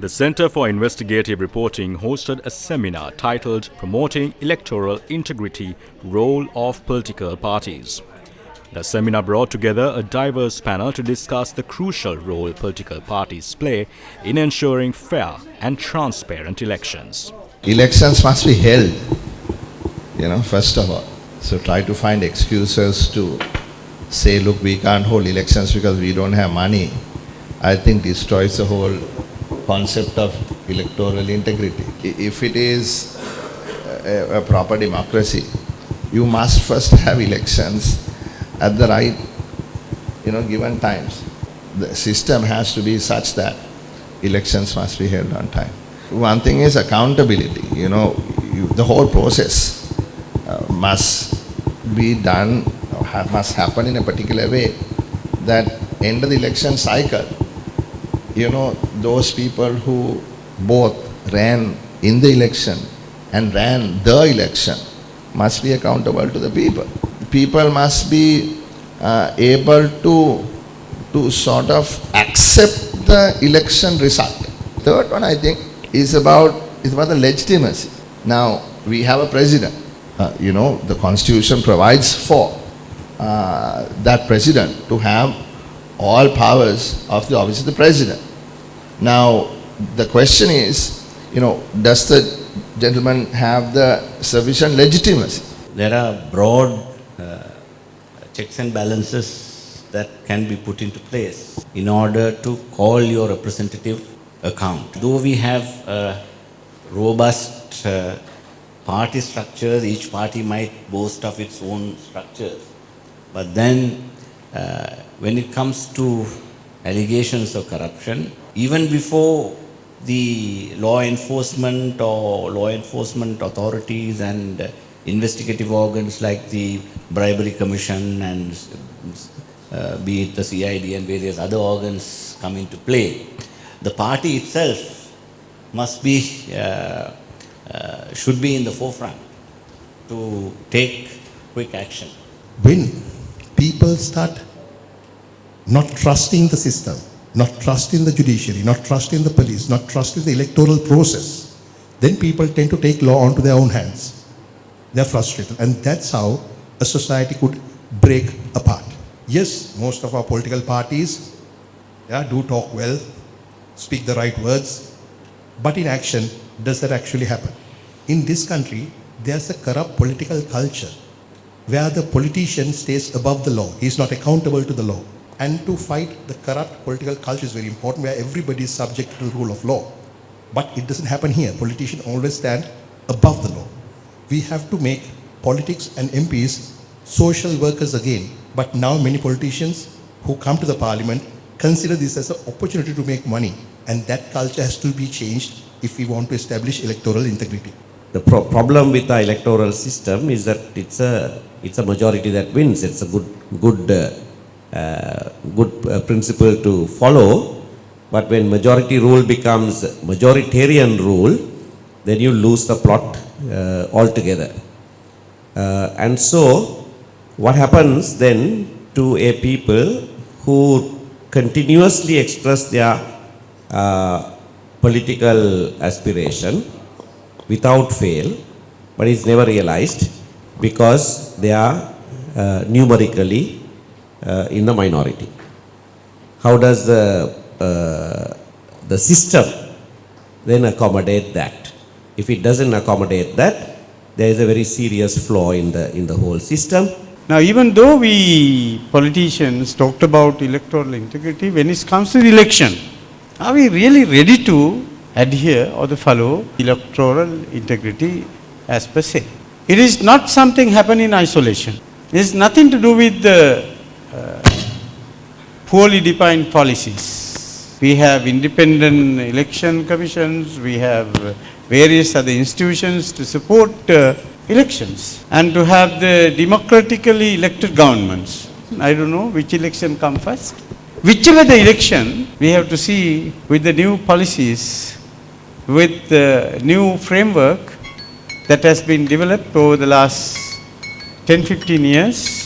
The Center for Investigative Reporting hosted a seminar titled Promoting Electoral Integrity, Role of Political Parties. The seminar brought together a diverse panel to discuss the crucial role political parties play in ensuring fair and transparent elections. Elections must be held, first of all. So try to find excuses to say, look, we can't hold elections because we don't have money, I think destroys the whole concept of electoral integrity. If it is a proper democracy, you must first have elections at the right, given times. The system has to be such that elections must be held on time. One thing is accountability. The whole process must be done, must happen in a particular way that end of the election cycle, those people who both ran in the election and ran the election must be accountable to the people. People must be able to sort of accept the election result. Third one, I think, is about the legitimacy. Now, we have a president. The Constitution provides for that president to have all powers of the office of the president. Now, the question is, does the gentleman have the sufficient legitimacy? There are broad checks and balances that can be put into place in order to call your representative account. Though we have robust party structures, each party might boast of its own structures. But then when it comes to allegations of corruption, even before the law enforcement or law enforcement authorities and investigative organs like the Bribery Commission and be it the CID and various other organs come into play, the party itself must be, should be in the forefront to take quick action. When people start not trusting the system, not trusting the judiciary, not trusting the police, not trusting the electoral process, then people tend to take law onto their own hands. They're frustrated. And that's how a society could break apart. Yes, most of our political parties do talk well, speak the right words, but in action, does that actually happen? In this country, there's a corrupt political culture where the politician stays above the law. He's not accountable to the law. And to fight the corrupt political culture is very important, where everybody is subject to the rule of law. But it doesn't happen here. Politicians always stand above the law. We have to make politics and MPs social workers again. But now many politicians who come to the parliament consider this as an opportunity to make money. And that culture has to be changed if we want to establish electoral integrity. The problem with the electoral system is that it's a majority that wins. It's a good principle to follow. But when majority rule becomes majoritarian rule, then you lose the plot altogether. And so, what happens then to a people who continuously express their political aspiration without fail, but it's never realized because they are numerically in the minority. How does the system then accommodate that? If it doesn't accommodate that, there is a very serious flaw in the whole system. Now, even though we politicians talked about electoral integrity, when it comes to the election, are we really ready to adhere or to follow electoral integrity as per se? It is not something happen in isolation. It has nothing to do with the poorly defined policies. We have independent election commissions, we have various other institutions to support elections and to have the democratically elected governments. I don't know which election come first. Whichever the election, we have to see with the new policies, with the new framework that has been developed over the last 10-15 years,